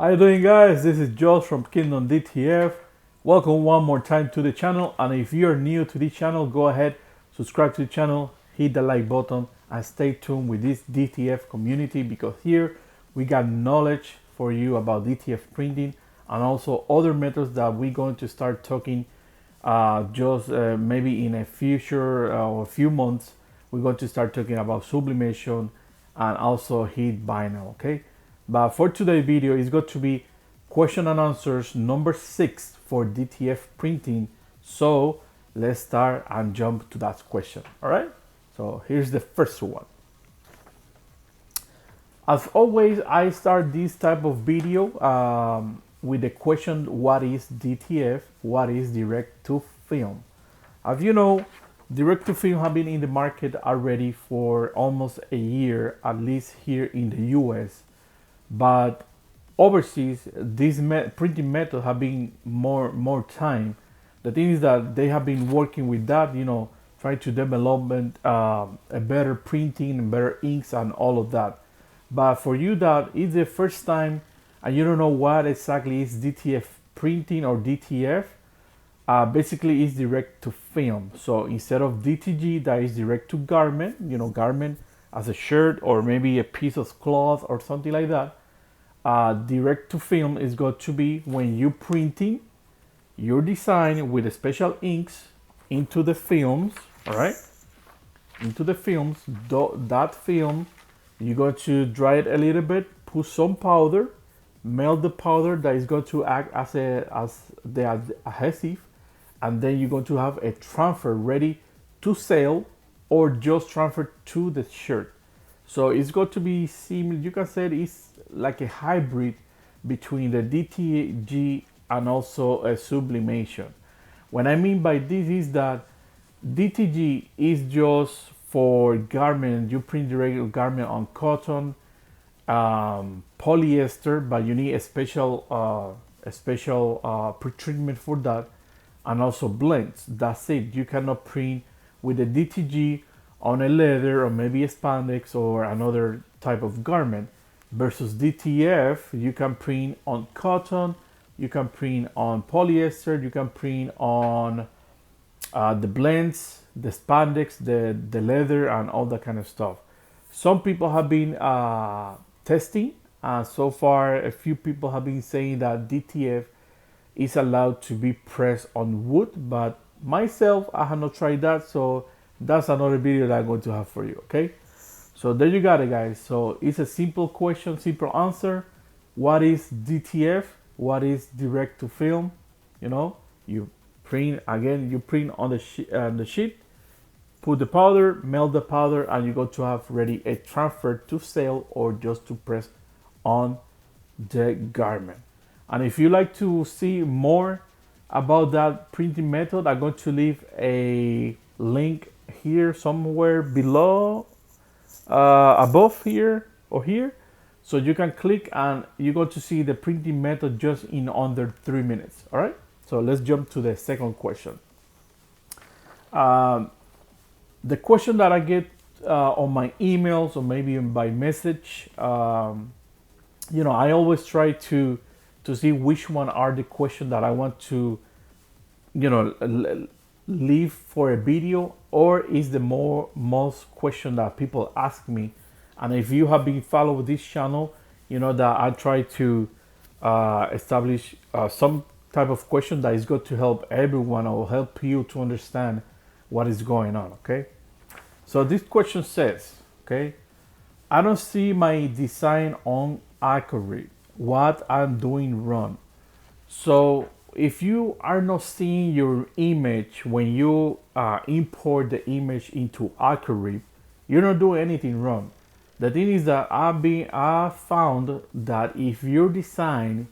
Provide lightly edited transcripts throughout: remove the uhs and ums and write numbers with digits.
How you doing, guys? This is Josh from Kingdom DTF. Welcome one more time to the channel, and if you're new to this channel, go ahead, subscribe to the channel, hit the like button, and stay tuned with this DTF community, because here we got knowledge for you about DTF printing and also other methods that we're going to start talking just maybe in a future or a few months. We're going to start talking about sublimation and also heat vinyl. Okay, but for today's video it's going to be question and answers number 6 for DTF printing. So let's start and jump to that question. All right, so here's the first one. As always, I start this type of video with the question, what is DTF? What is direct to film? As you know, direct to film have been in the market already for almost a year, at least here in the US. But overseas, this printing method have been more time. The thing is that they have been working with that, trying to develop a better printing and better inks and all of that. But for you that is the first time and you don't know what exactly is DTF printing or DTF, basically it's direct to film. So instead of DTG, that is direct to garment, garment as a shirt or maybe a piece of cloth or something like that. Direct to film is going to be when you printing your design with special inks into the films, all right? Into the films, that film, you're going to dry it a little bit, put some powder, melt the powder that is going to act as the adhesive, and then you're going to have a transfer ready to sell or just transfer to the shirt. So it's going to be similar. You can say it's like a hybrid between the DTG and also a sublimation. What I mean by this is that DTG is just for garment. You print the regular garment on cotton, polyester, but you need a special pre-treatment for that, and also blends. That's it. You cannot print with the DTG on a leather or maybe a spandex or another type of garment. Versus DTF, you can print on cotton, you can print on polyester, you can print on the blends, the spandex, the leather, and all that kind of stuff. Some people have been testing, and so far a few people have been saying that DTF is allowed to be pressed on wood, but myself, I have not tried that, so that's another video that I'm going to have for you. Okay, so there you got it, guys. So it's a simple question, simple answer. What is DTF? What is direct to film? You print again, you print on the sheet, put the powder, melt the powder, and you're going to have ready a transfer to sale or just to press on the garment. And if you like to see more about that printing method, I'm going to leave a link here somewhere below, above here or here, so you can click and you're going to see the printing method just in under 3 minutes. All right, so let's jump to the second question. The question that I get on my emails or maybe by message, I always try to see which one are the questions that I want to leave for a video, or is the most question that people ask me. And if you have been following this channel, you know that I try to establish some type of question that is going to help everyone or help you to understand what is going on. Okay, so this question says, okay, I don't see my design on accurate. What I'm doing wrong? So if you are not seeing your image when you import the image into Acrylic, you're not doing anything wrong. The thing is that I found that if your design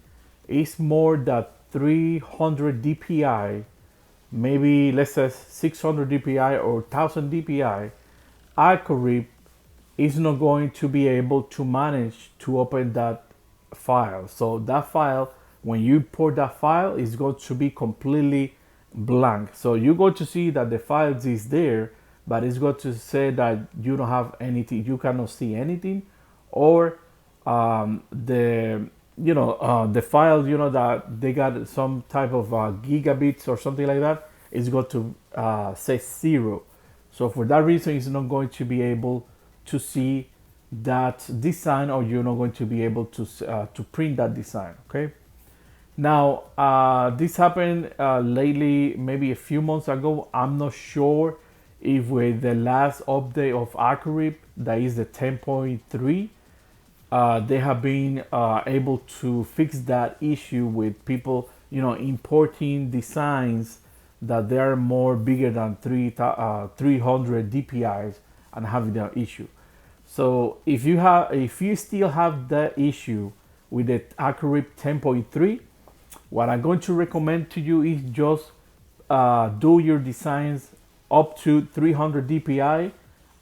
is more than 300 dpi, maybe let's say 600 dpi or 1000 dpi, Acrylic is not going to be able to manage to open that file. So that file, when you import that file, is going to be completely blank. So you're going to see that the files is there, but it's going to say that you don't have anything, you cannot see anything, or the the file, that they got some type of gigabits or something like that, is going to say 0. So for that reason, it's not going to be able to see that design, or you're not going to be able to print that design. Okay. Now, this happened lately, maybe a few months ago. I'm not sure if with the last update of Accurate, that is the 10.3, they have been able to fix that issue with people, importing designs that they're more bigger than 300 DPIs and having that issue. So if you still have that issue with the Accurate 10.3, what I'm going to recommend to you is just do your designs up to 300 DPI,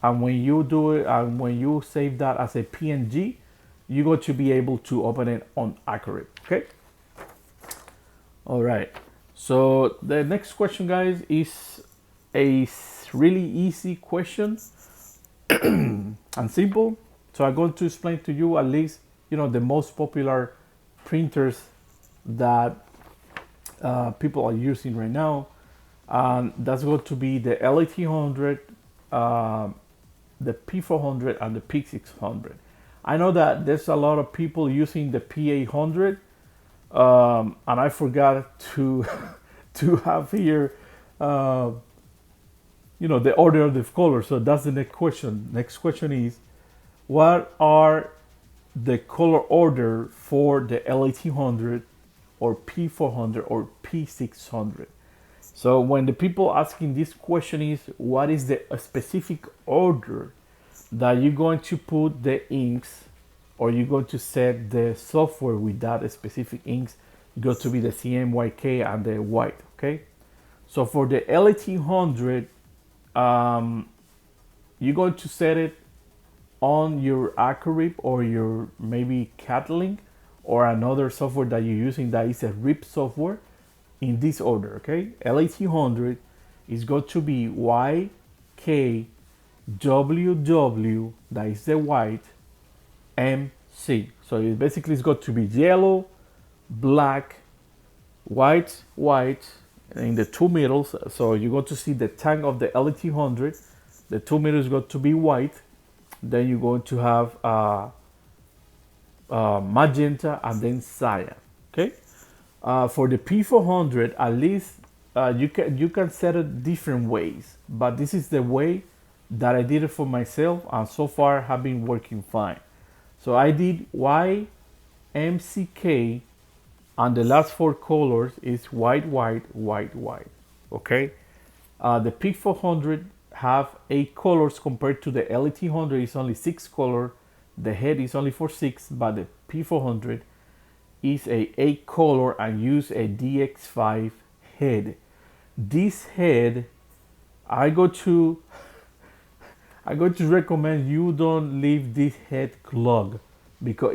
and when you do it, and when you save that as a PNG, you're going to be able to open it on Accurate. Okay. All right. So the next question, guys, is a really easy question and simple. So I'm going to explain to you at least, the most popular printers that people are using right now. And that's going to be the L1800, the P400, and the P600. I know that there's a lot of people using the P800, and I forgot to to have here, the order of the colors. So that's the next question. Next question is, what are the color order for the L1800 or P400 or P600? So when the people asking this question is, what is the specific order that you're going to put the inks, or you're going to set the software with that specific inks, got to be the CMYK and the white. Okay. So for the L1800, you're going to set it on your Accurate or your maybe Catalink or another software that you're using that is a RIP software, in this order. Okay. L1800 is going to be YK WW, that is the white, MC. So it basically is going to be yellow, black, white, in the two middles. So you're going to see the tag of the L1800. The two middles is going to be white. Then you're going to have magenta and then cyan. Okay. For the P400, at least you can set it different ways, but this is the way that I did it for myself, and so far have been working fine. So I did YMCK, and the last four colors is white. Okay. The P400 have 8 colors compared to the L1800 is only 6 color. The head is only for 6, but the P400 is a 8 color and use a DX5 head. This head, I go to recommend you don't leave this head clogged, because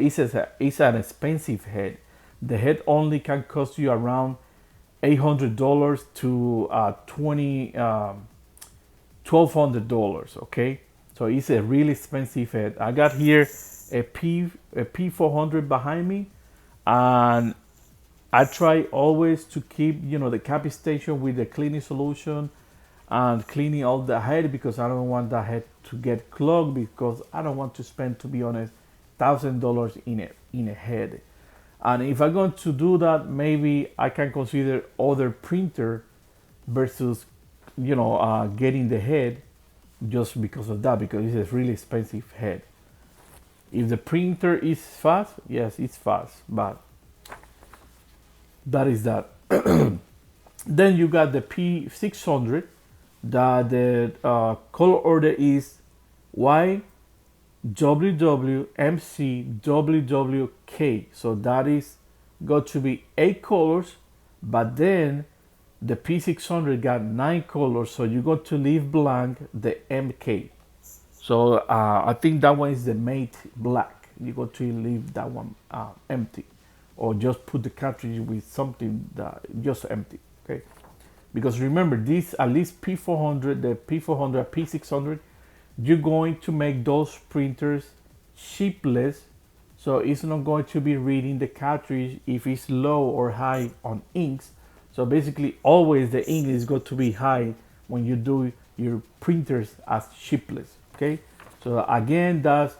it's an expensive head. The head only can cost you around $800 to $1,200. Okay, so it's a really expensive head. I got here a P400 behind me, and I try always to keep the cap station with the cleaning solution and cleaning all the head, because I don't want the head to get clogged, because I don't want to spend, to be honest, $1,000 in a head. And if I'm going to do that, maybe I can consider other printer versus getting the head, just because of that, because it's a really expensive head. If the printer is fast, yes, it's fast, but that is that. Then you got the P600, that the color order is YWWMCWWK. So that is got to be 8 colors, but then the P600 got 9 colors, so you got to leave blank the MK. So I think that one is the matte black. You got to leave that one empty, or just put the cartridge with something that just empty. Okay, because remember, this at least P400, the P400, P600, you're going to make those printers shipless So it's not going to be reading the cartridge if it's low or high on inks. So basically always the ink is going to be high when you do your printers as shipless. Okay. So again, that's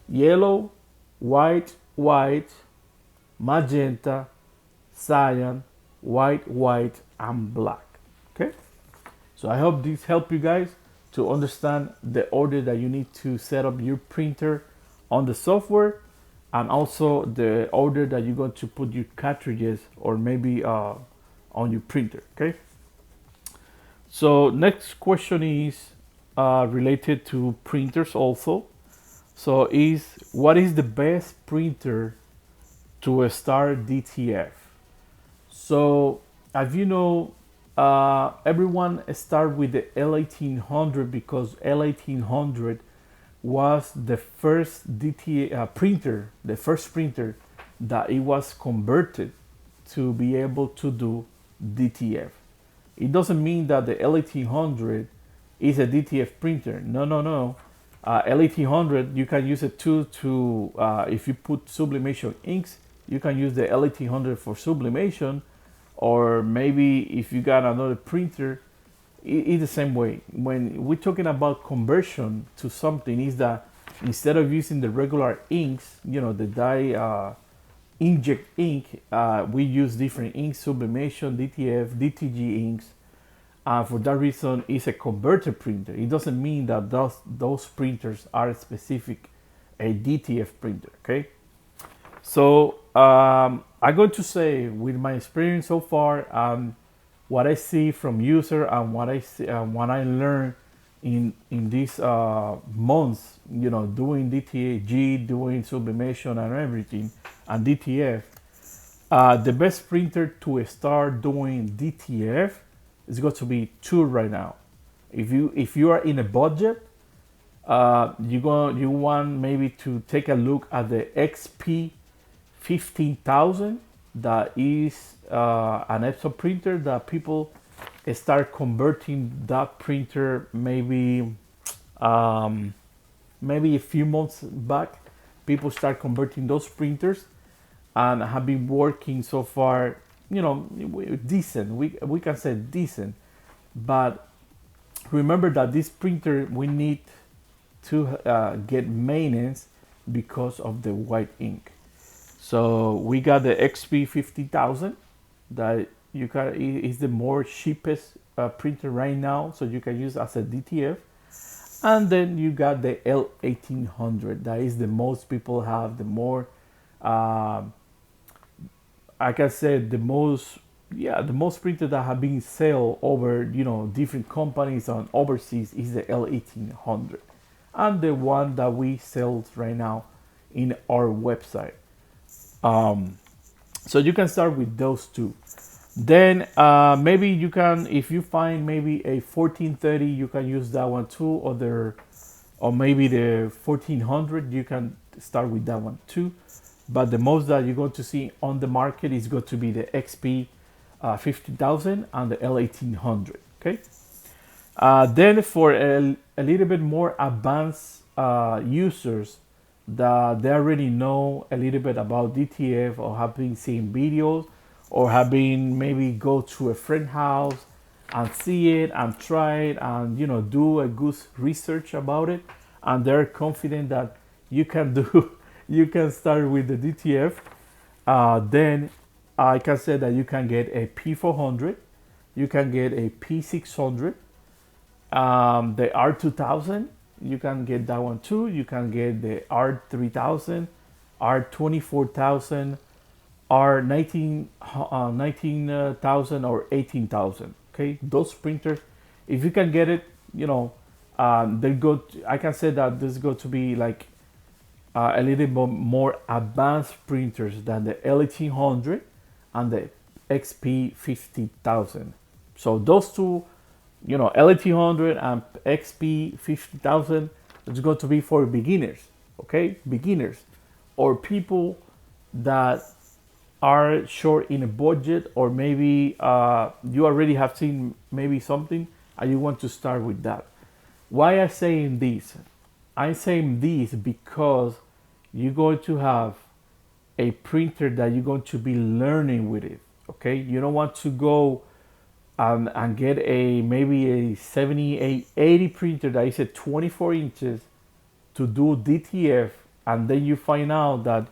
yellow, white, white, magenta, cyan, white, white, and black. Okay. So I hope this helped you guys to understand the order that you need to set up your printer on the software, and also the order that you're going to put your cartridges or maybe on your printer. Okay. So next question is related to printers also. So is what is the best printer to start DTF? So as you know, everyone start with the L1800 because L1800 was the first DTA printer, the first printer that it was converted to be able to do DTF. It doesn't mean that the L1800 is a DTF printer. No, no, no. L1800, you can use it too to, if you put sublimation inks, you can use the L1800 for sublimation, or maybe if you got another printer, it's the same way. When we're talking about conversion to something, is that instead of using the regular inks, you know, the dye inject ink, we use different inks, sublimation, DTF, DTG inks. For that reason, it's a converter printer. It doesn't mean that those printers are specific a DTF printer. Okay. So I'm going to say, with my experience so far, what I see from user and what I see, what I learned in these months, you know, doing DTG, doing sublimation and everything, and DTF, the best printer to start doing DTF is going to be two right now. If you are in a budget, you want maybe to take a look at the XP 15,000. That is an Epson printer that people start converting that printer maybe a few months back. People start converting those printers and have been working so far, you know, decent. We can say decent, but remember that this printer we need to get maintenance because of the white ink. So we got the XP 50,000 that you can is the more cheapest printer right now, so you can use as a DTF. And then you got the L1800 that is the most people have, the more I can say the most printer that have been sold over, you know, different companies on overseas is the L1800, and the one that we sell right now in our website. So you can start with those two. Then maybe you can, if you find maybe a 1430, you can use that one too, or maybe the 1400, you can start with that one too. But the most that you're going to see on the market is going to be the XP 50,000 and the L1800. Okay. Then for a little bit more advanced users, that they already know a little bit about DTF, or have been seeing videos, or have been maybe go to a friend house and see it and try it, and, you know, do a good research about it, and they're confident that you can do you can start with the DTF. Then I can say that you can get a P400, you can get a P600, the R2000, you can get that one too. You can get the R3000, R24000, R19,000 or 18,000. Okay, those printers, if you can get it, you know, they go. I can say that this is going to be like a little bit more advanced printers than the L1800 and the XP 50,000. So those two, you know, L1800 and XP 50,000, it's going to be for beginners. Okay, beginners or people that are short in a budget, or maybe you already have seen maybe something and you want to start with that. Why am I saying this? I'm saying this because you're going to have a printer that you're going to be learning with it. Okay, you don't want to go and get a maybe a 70, 80 printer that is a 24 inches to do DTF, and then you find out that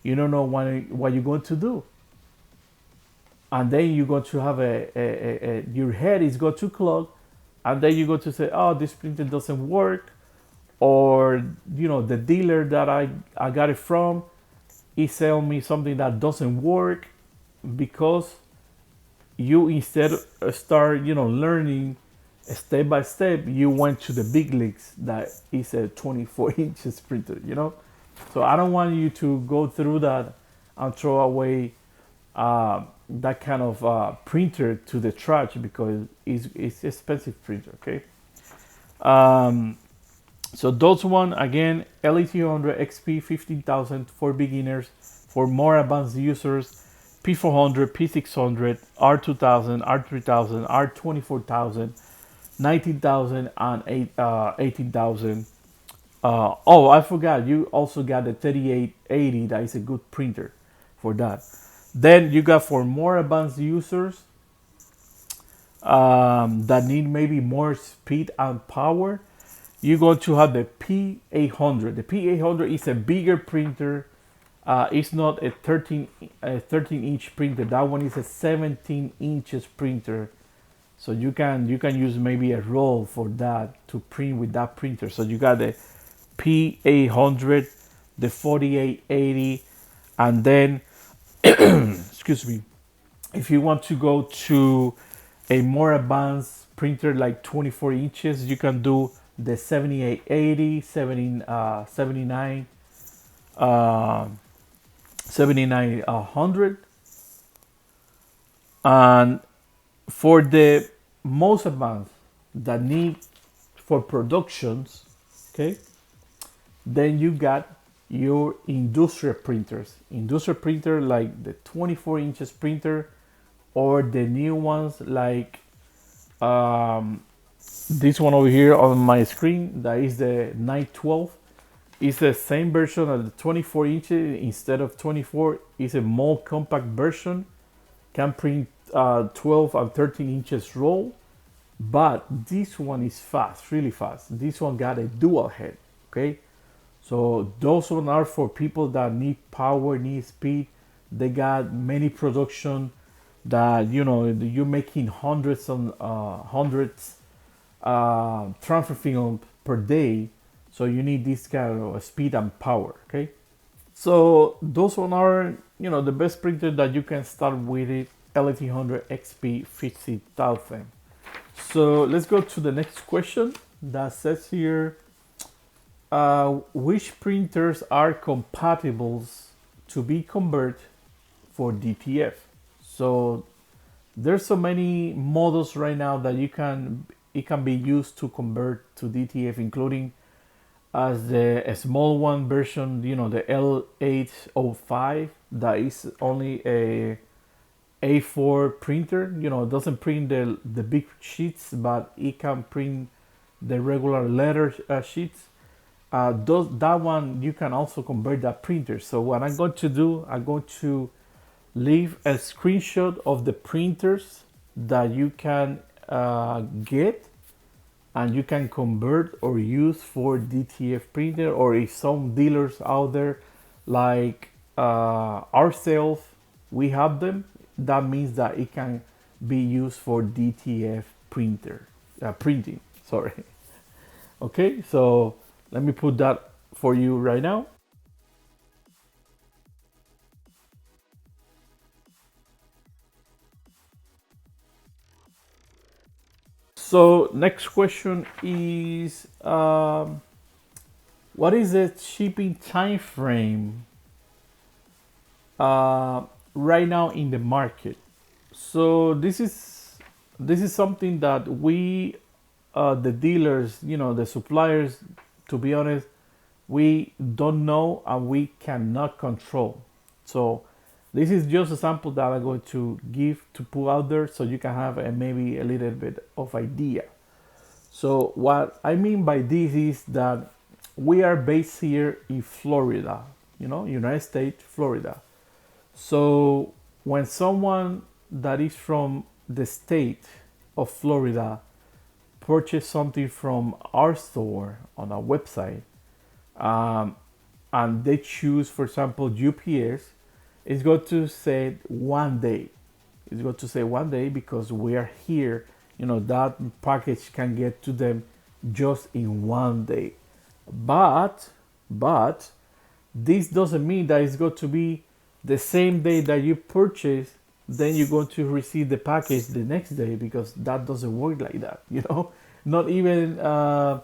you don't know what you're going to do, and then you're going to have your head is going to clog, and then you're going to say, oh, this printer doesn't work, or the dealer that I got it from is selling me something that doesn't work, because you instead start learning step by step, you went to the big leagues that is a 24 inches printer. So I don't want you to go through that and throw away that kind of printer to the trash, because it's expensive printer. Okay. So those one again, LE300 XP 15,000 for beginners. For more advanced users, P400, P600, R2000, R3000, R24000, 19,000, and 18,000. Oh, I forgot. You also got the 3880. That is a good printer for that. Then you got for more advanced users that need maybe more speed and power. You're going to have the P800. The P800 is a bigger printer. It's not a 13 inch printer. That one is a 17 inches printer. So you can use maybe a roll for that to print with that printer. So you got the P800, the 4880, and then excuse me, if you want to go to a more advanced printer like 24 inches, you can do the 7880, 79, 7900. And for the most advanced that need for productions, okay, then you got your industrial printers. Industrial printer like the 24 inches printer, or the new ones like this one over here on my screen, that is the 912. It's the same version of the 24 inches. Instead of 24, it's a more compact version. Can print 12 and 13 inches roll, but this one is fast, really fast. This one got a dual head. Okay, so those one are for people that need power, need speed. They got many production that you're making hundreds transfer film per day, so you need this kind of speed and power. Okay, so those one are the best printer that you can start with it, LE300 XP 50,000. So let's go to the next question that says here, which printers are compatible to be converted for DTF? So there's so many models right now that it can be used to convert to DTF, including as the small one version, the L805, that is only a A4 printer. It doesn't print the big sheets, but it can print the regular letter sheets. That one you can also convert that printer. So what I'm going to do, I'm going to leave a screenshot of the printers that you can get and you can convert or use for DTF printer, or if some dealers out there like ourselves, we have them, that means that it can be used for DTF printing. Sorry. Okay, so let me put that for you right now. So next question is, what is the shipping time frame right now in the market? So this is something that we, the dealers, the suppliers, to be honest, we don't know and we cannot control. So this is just a sample that I'm going to give to put out there, so you can have maybe a little bit of idea. So what I mean by this is that we are based here in Florida, United States, Florida. So when someone that is from the state of Florida purchase something from our store on our website, um, and they choose, for example, UPS, it's going to say 1 day. It's going to say 1 day because we are here. That package can get to them just in 1 day. But, but this doesn't mean that it's going to be the same day that you purchase, then you're going to receive the package the next day, because that doesn't work like that. Not even a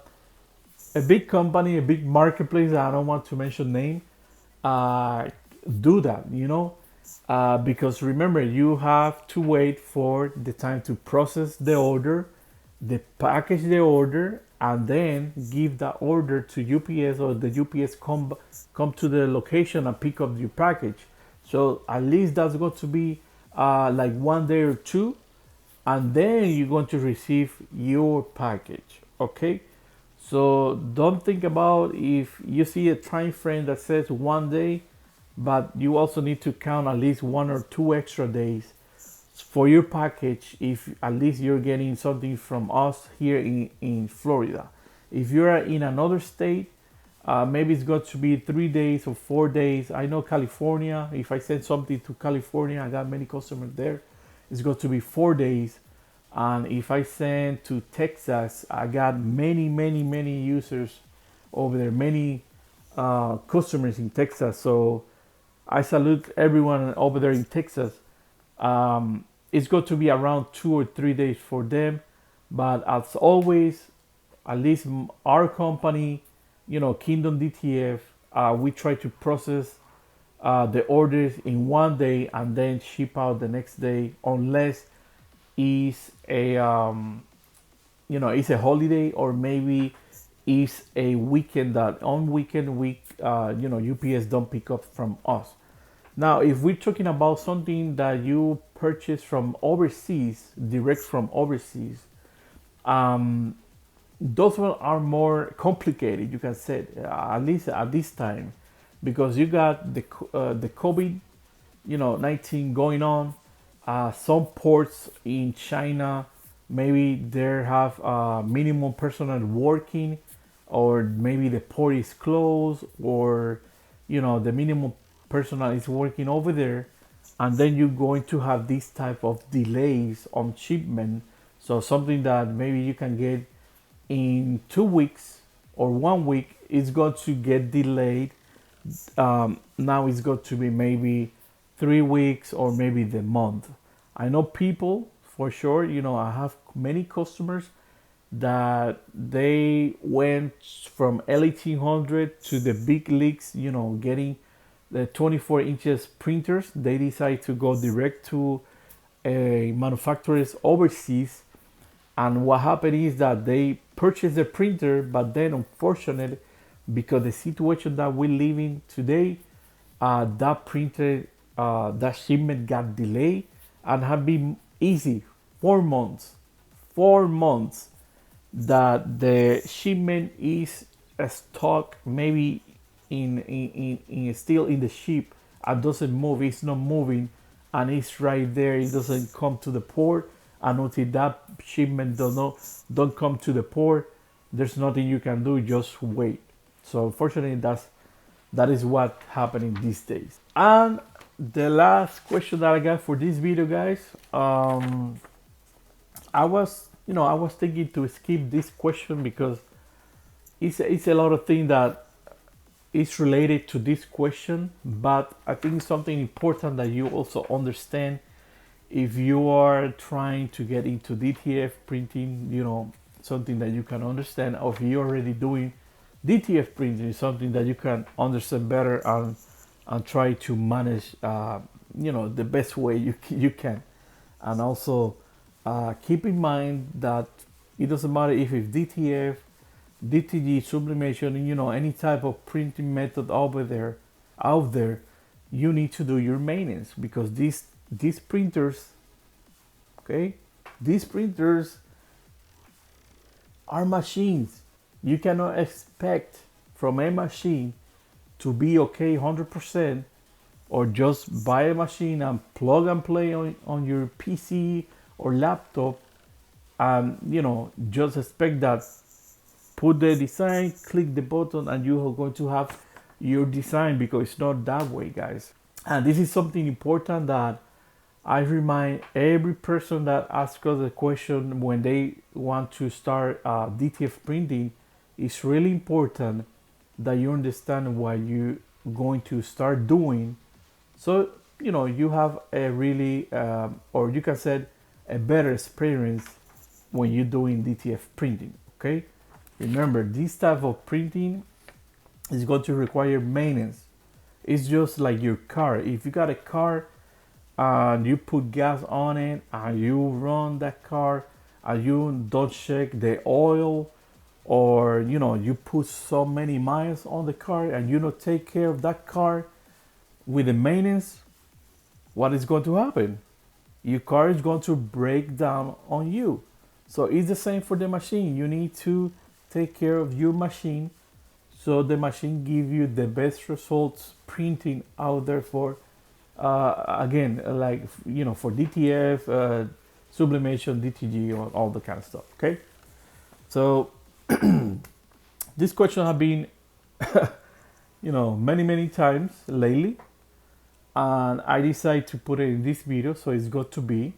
big company, a big marketplace, I don't want to mention name, uh, do that. Because remember, you have to wait for the time to process the order, the package the order, and then give that order to UPS, or the UPS come to the location and pick up your package. So at least that's going to be like 1 day or two, and then you're going to receive your package. Okay, so don't think about if you see a time frame that says 1 day, but you also need to count at least 1 or 2 extra days for your package, if at least you're getting something from us here in Florida. If you're in another state, maybe it's got to be 3 days or 4 days. I know California, if I send something to California, I got many customers there, it's got to be 4 days. And if I send to Texas, I got many, many, many users over there, many customers in Texas. So I salute everyone over there in Texas. It's going to be around 2 or 3 days for them. But as always, at least our company, Kingdom DTF, we try to process the orders in 1 day and then ship out the next day, unless it's a holiday, or maybe it's a weekend, that on weekend week, UPS don't pick up from us. Now, if we're talking about something that you purchase from overseas, direct from overseas, um, those one are more complicated, you can say, at least at this time, because you got the COVID, 19 going on. Some ports in China, maybe they have minimum personnel working, or maybe the port is closed, or the minimum personnel is working over there, and then you're going to have this type of delays on shipment. So something that maybe you can get in 2 weeks or 1 week is going to get delayed. Now it's going to be maybe 3 weeks or maybe the month. I know people for sure, I have many customers that they went from L1800 to the big leagues, getting the 24 inches printers. They decide to go direct to a manufacturers overseas. And what happened is that they purchased the printer, but then unfortunately, because the situation that we live in today, that printer, that shipment got delayed and have been easy 4 months, 4 months that the shipment is stuck, maybe in still in the ship, and doesn't move. It's not moving, and it's right there. It doesn't come to the port, and until that shipment don't come to the port, there's nothing you can do. Just wait. So unfortunately, that is what happening these days. And the last question that I got for this video, guys, I was thinking to skip this question because it's a lot of things that is related to this question, but I think it's something important that you also understand if you are trying to get into DTF printing, something that you can understand, or if you're already doing DTF printing, is something that you can understand better and try to manage, the best way you can. And also keep in mind that it doesn't matter if it's DTF, DTG, sublimation, any type of printing method out there, you need to do your maintenance, because these printers, okay, these printers are machines. You cannot expect from a machine to be okay 100% or just buy a machine and plug and play on your PC or laptop, and just expect that, put the design, click the button, and you are going to have your design, because it's not that way, guys. And this is something important that I remind every person that asks us a question when they want to start DTF printing. It's really important that you understand what you're going to start doing, so you have a really or you can say a better experience when you're doing DTF printing. Okay, remember, this type of printing is going to require maintenance. It's just like your car. If you got a car and you put gas on it and you run that car and you don't check the oil, or you put so many miles on the car and you don't take care of that car with the maintenance, what is going to happen? Your car is going to break down on you. So it's the same for the machine. You need to take care of your machine, so the machine give you the best results printing out there for again, like for DTF, sublimation, DTG, all the kind of stuff. Okay, so this question have been many times lately, and I decided to put it in this video. So it's got to be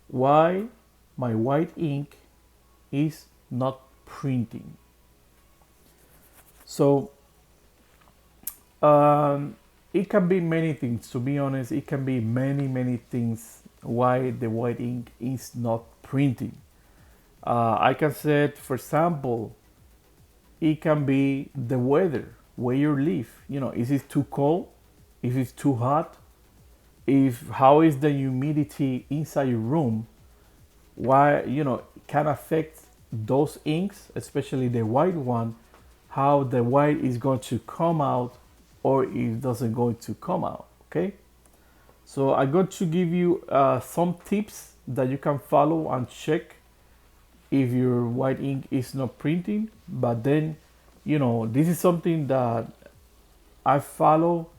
why my white ink is not printing. So it can be many things, to be honest. It can be many things why the white ink is not printing. I can say, for example, it can be the weather where you live. Is it too cold? If it's too hot? How is the humidity inside your room? Why, it can affect those inks, especially the white one, how the white is going to come out, or it doesn't going to come out. Okay, so I'm going to give you some tips that you can follow and check if your white ink is not printing. But then this is something that I follow.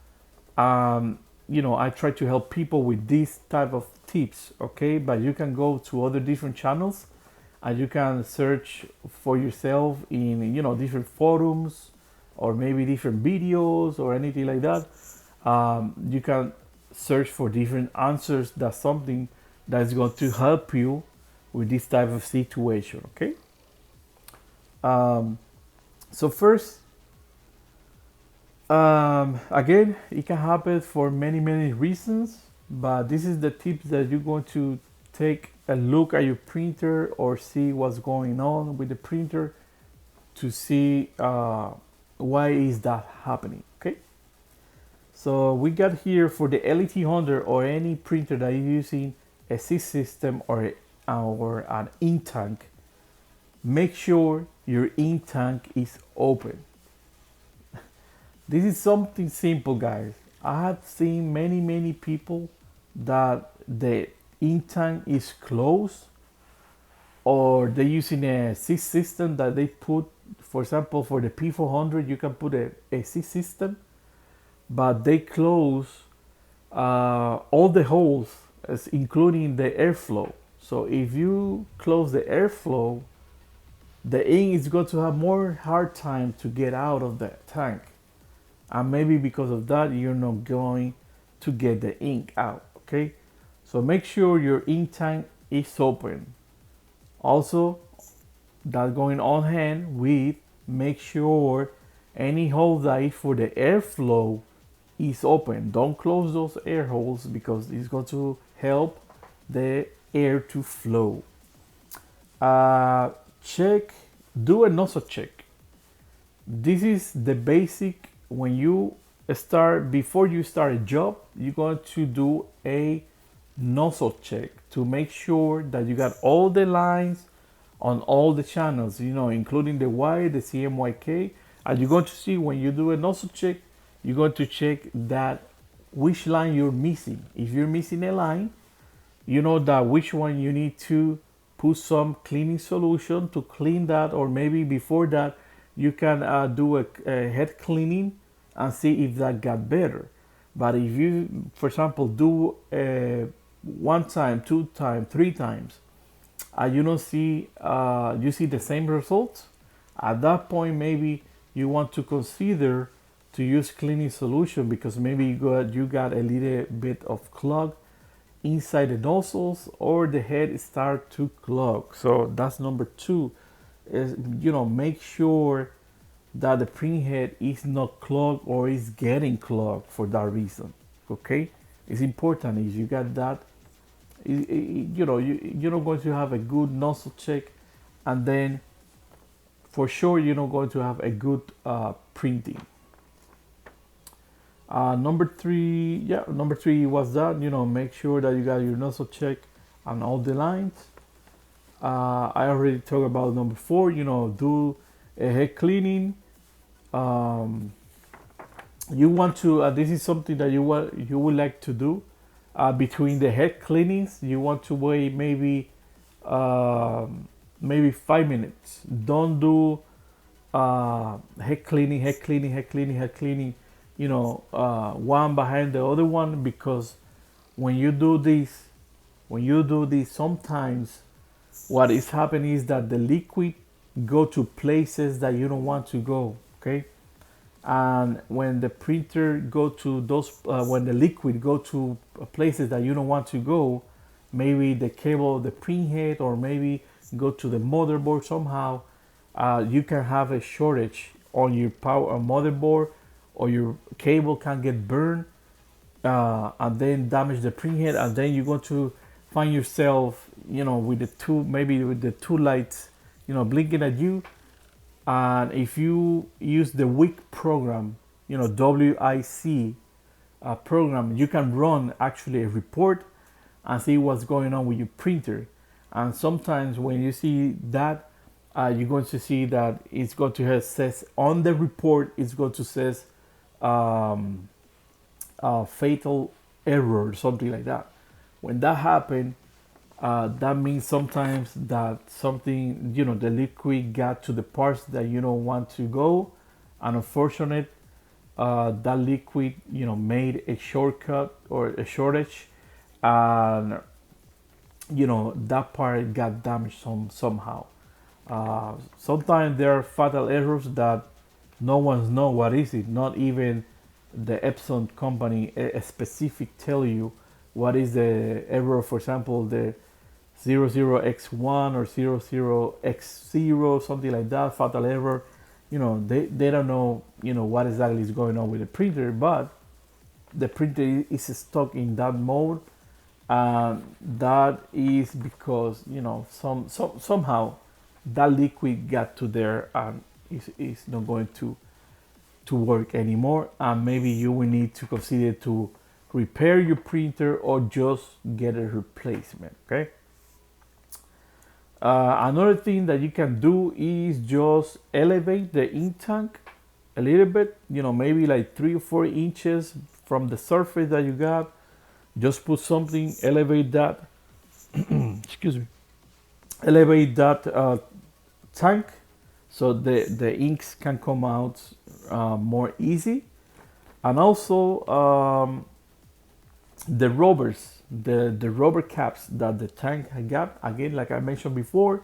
I try to help people with this type of tips. Okay, but you can go to other different channels and you can search for yourself in different forums, or maybe different videos or anything like that. You can search for different answers. That's something that's going to help you with this type of situation. Okay, so first, again, it can happen for many reasons, but this is the tips that you're going to take a look at your printer or see what's going on with the printer to see why is that happening. Okay, so we got here for the LET100 or any printer that you're using a C system or an ink tank. Make sure your ink tank is open. This is something simple, guys. I have seen many people that the ink tank is closed, or they're using a C system that they put, for example, for the P400, you can put a C system, but they close all the holes, including the airflow. So if you close the airflow, the ink is going to have more hard time to get out of the tank. And maybe because of that, you're not going to get the ink out. Okay, so make sure your ink tank is open. Also, that going on hand with, make sure any hole that is for the airflow is open. Don't close those air holes, because it's going to help the air to flow. Check, do a nozzle check. This is the basic. When you start, before you start a job, you're going to do a nozzle check to make sure that you got all the lines on all the channels, including the Y, the CMYK. And you're going to see, when you do a nozzle check, you're going to check that which line you're missing. If you're missing a line, you know that which one you need to put some cleaning solution to clean that, or maybe before that you can do a head cleaning and see if that got better. But if you, for example, do one time, two times, three times, you don't see you see the same results, at that point maybe you want to consider to use cleaning solution, because maybe you got a little bit of clog inside the nozzles, or the head start to clog. So that's number two, is make sure that the print head is not clogged or is getting clogged for that reason. Okay, it's important if you got that. You're not going to have a good nozzle check, and then for sure you're not going to have a good printing. Number three was that, make sure that you got your nozzle check on all the lines. I already talked about number four, do a head cleaning. You want to, this is something that you would like to do between the head cleanings. You want to wait maybe 5 minutes. Don't do head cleaning, one behind the other one, because when you do this, sometimes what is happening is that the liquid go to places that you don't want to go. Okay, and when the printer go to those, when the liquid go to places that you don't want to go, maybe the cable, the print head, or maybe go to the motherboard somehow, you can have a shortage on your power motherboard, or your cable can get burned, and then damage the print head, and then you're going to find yourself, with the two lights, blinking at you. And if you use the WIC program, WIC program, you can run actually a report and see what's going on with your printer. And sometimes when you see that, you're going to see that it's going to have says on the report, it's going to says fatal error or something like that. When that happens, that means sometimes that something, the liquid got to the parts that you don't want to go, and unfortunately, that liquid, made a shortcut or a shortage, and that part got damaged somehow. Sometimes there are fatal errors that no one knows what is it. Not even the Epson company specific tell you what is the error. For example, the 00x1 or 00x0, something like that, fatal error. They don't know, what exactly is going on with the printer, but the printer is stuck in that mode, and that is because, somehow that liquid got to there, and is not going to work anymore, and maybe you will need to consider to repair your printer or just get a replacement. Okay. Another thing that you can do is just elevate the ink tank a little bit, maybe like 3 or 4 inches from the surface that you got. Just put something, elevate that, excuse me, elevate that tank, so the inks can come out more easy. And also the rubbers, the rubber caps that the tank got, again, like I mentioned before,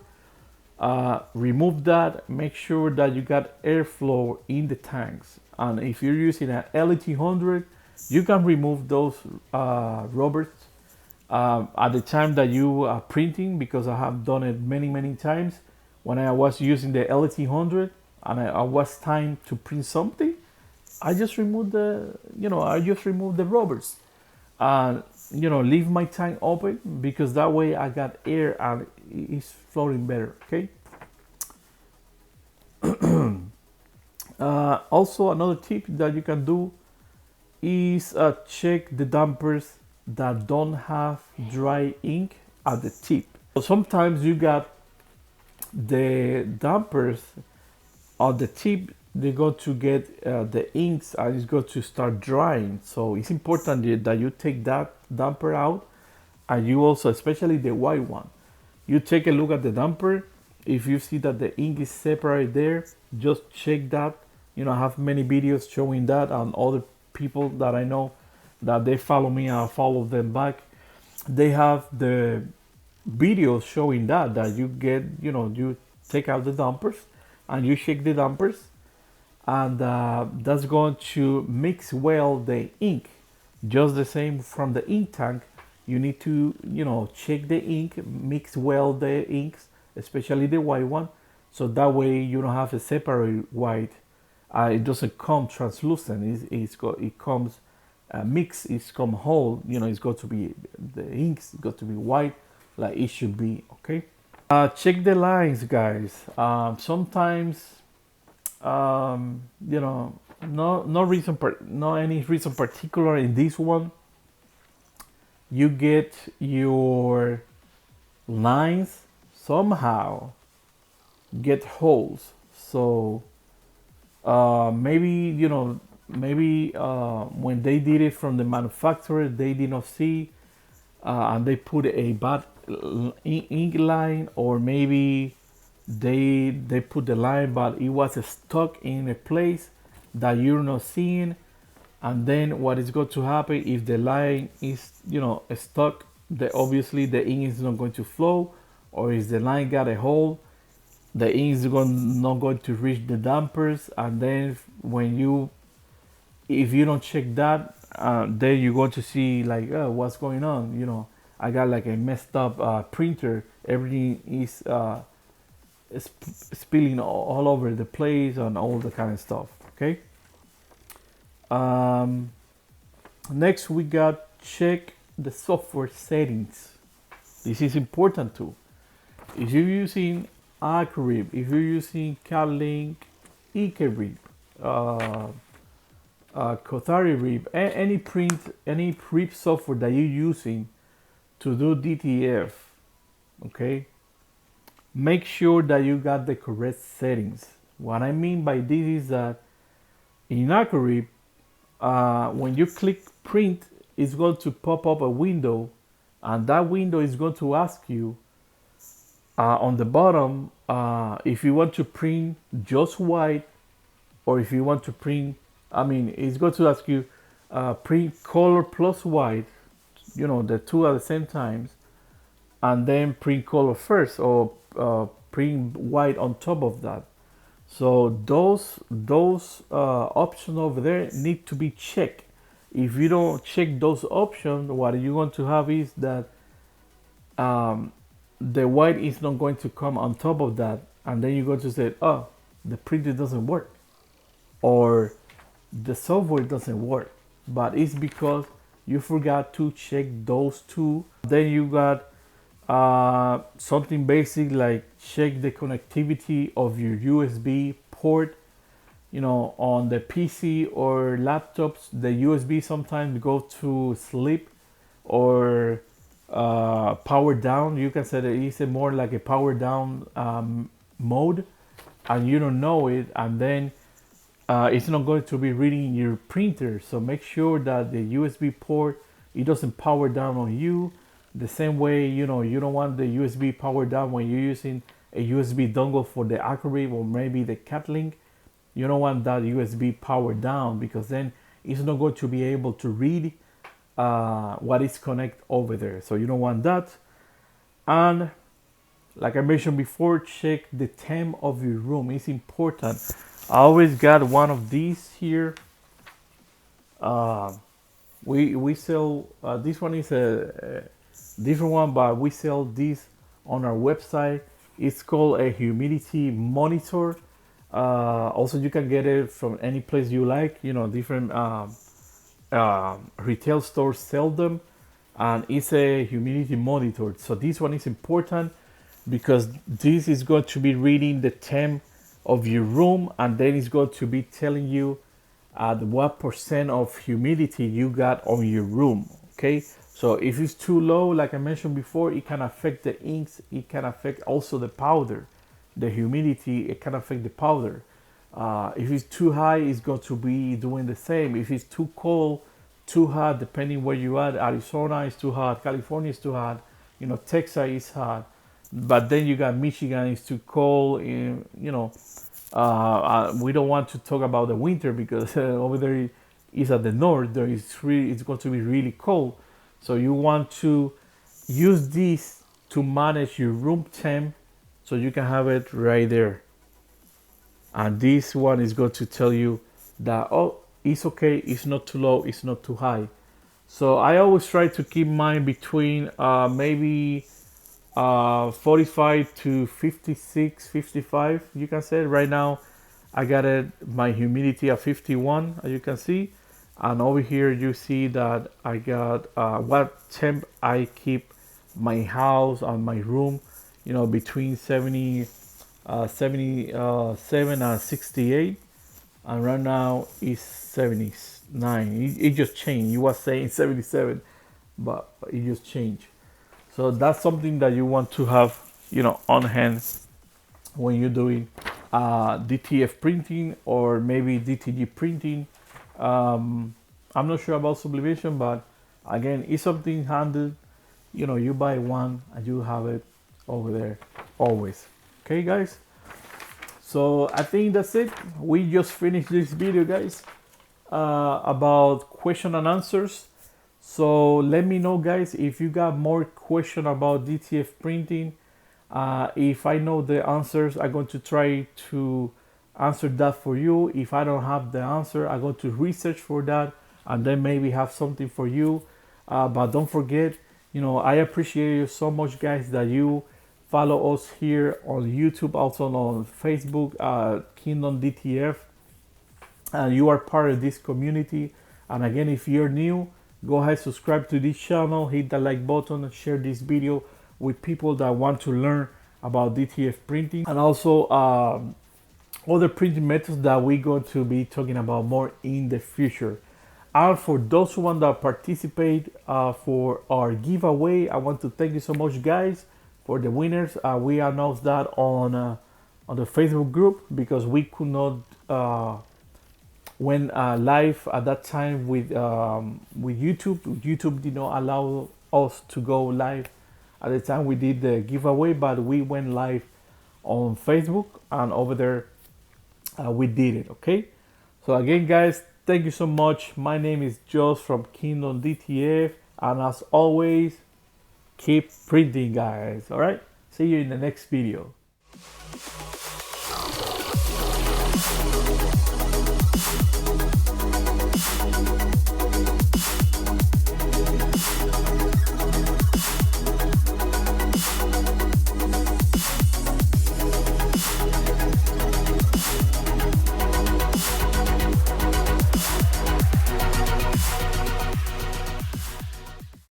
remove that. Make sure that you got airflow in the tanks, and if you're using an LT100, you can remove those rubbers at the time that you are printing, because I have done it many times. When I was using the LT100 and I was time to print something, I just removed the rubbers, and leave my tank open, because that way I got air and it's flowing better. Okay. Also, another tip that you can do is check the dampers that don't have dry ink at the tip. So sometimes you got the dampers on the tip, they go to get the inks, and it's going to start drying. So it's important that you take that damper out, and you also, especially the white one, you take a look at the damper. If you see that the ink is separate there, just check that. I have many videos showing that, and other people that I know that they follow me, I follow them back. They have the videos showing that you get, you take out the dumpers and you shake the dumpers, and that's going to mix well the ink. Just the same from the ink tank, you need to, check the ink, mix well the inks, especially the white one, so that way you don't have a separate white. It doesn't come translucent. It comes mixed. It's come whole. It's got to be, the inks got to be white, like it should be. Okay. Check the lines, guys. Sometimes, no reason, no any reason particular in this one. You get your lines somehow get holes. So maybe when they did it from the manufacturer, they did not see, and they put a bad ink line, or maybe they put the line but it was stuck in a place that you're not seeing. And then what is going to happen if the line is stuck, obviously the ink is not going to flow, or if the line got a hole, the ink is not going to reach the dampers. And then if you don't check that, then you're going to see like, oh, what's going on. I got like a messed up printer. Everything is spilling all over the place and all the kind of stuff. Okay. Next, we got check the software settings. This is important too. If you're using Acrib, if you're using CalLink, Ecarib, Cotharib, any print software that you're using to do DTF, okay, make sure that you got the correct settings. What I mean by this is that in Acrib, when you click print, it's going to pop up a window, and that window is going to ask you on the bottom if you want to print just white, or if you want to print, it's going to ask you print color plus white, the two at the same times, and then print color first, or print white on top of that. So those options over there need to be checked. If you don't check those options, what you're going to have is that the white is not going to come on top of that, and then you're going to say, oh, the printer doesn't work, or the software doesn't work. But it's because you forgot to check those two. Then you got something basic like check the connectivity of your USB port. On the PC or laptops, the USB sometimes go to sleep or power down. You can say that it's more like a power down mode, and you don't know it, and then it's not going to be reading your printer. So make sure that the USB port, it doesn't power down on you. The same way, you don't want the USB power down when you're using a USB dongle for the Acrib or maybe the CatLink. You don't want that USB power down, because then it's not going to be able to read what is connected over there. So you don't want that. And like I mentioned before, check the temp of your room. It's important. I always got one of these here. We sell this one is a different one, but we sell this on our website. It's called a humidity monitor. Also, you can get it from any place you like. Different retail stores sell them, and it's a humidity monitor. So this one is important because this is going to be reading the temp of your room, and then it's going to be telling you at what percent of humidity you got on your room. Okay, so if it's too low, like I mentioned before, it can affect the inks. It can affect also the powder. The humidity, it can affect the powder. If it's too high, it's going to be doing the same. If it's too cold, too hot, depending where you are, Arizona is too hot, California is too hot, Texas is hot, but then you got Michigan is too cold. We don't want to talk about the winter because over there is at the north, there it's going to be really cold. So you want to use this to manage your room temp, so you can have it right there. And this one is going to tell you that, oh, it's okay, it's not too low, it's not too high. So I always try to keep mine between maybe 45 to 56, 55, you can say. Right now I got it, my humidity at 51, as you can see. And over here you see that I got what temp I keep my house and my room, between 77 and 68. And right now it's 79. It just changed. You was saying 77, but it just changed. So that's something that you want to have, on hand when you're doing DTF printing or maybe DTG printing. I'm not sure about sublimation, but again, it's something handled. You buy one and you have it over there always. Okay, guys. So I think that's it. We just finished this video, guys, about question and answers. So let me know, guys, if you got more question about DTF printing. If I know the answers, I'm going to try to answer that for you. If I don't have the answer, I'm going to research for that and then maybe have something for you. But don't forget, I appreciate you so much, guys, that you follow us here on YouTube, also on Facebook, Kingdom DTF, and you are part of this community. And again, if you're new, go ahead, subscribe to this channel, hit the like button, and share this video with people that want to learn about DTF printing, and also other printing methods that we're going to be talking about more in the future. And for those who want to participate for our giveaway, I want to thank you so much, guys, for the winners. We announced that on the Facebook group because we could not went live at that time with YouTube. YouTube did not allow us to go live at the time we did the giveaway, but we went live on Facebook, and over there we did it. Okay, so again, guys, thank you so much. My name is Josh from Kingdom DTF, and as always, keep printing, guys. All right, see you in the next video.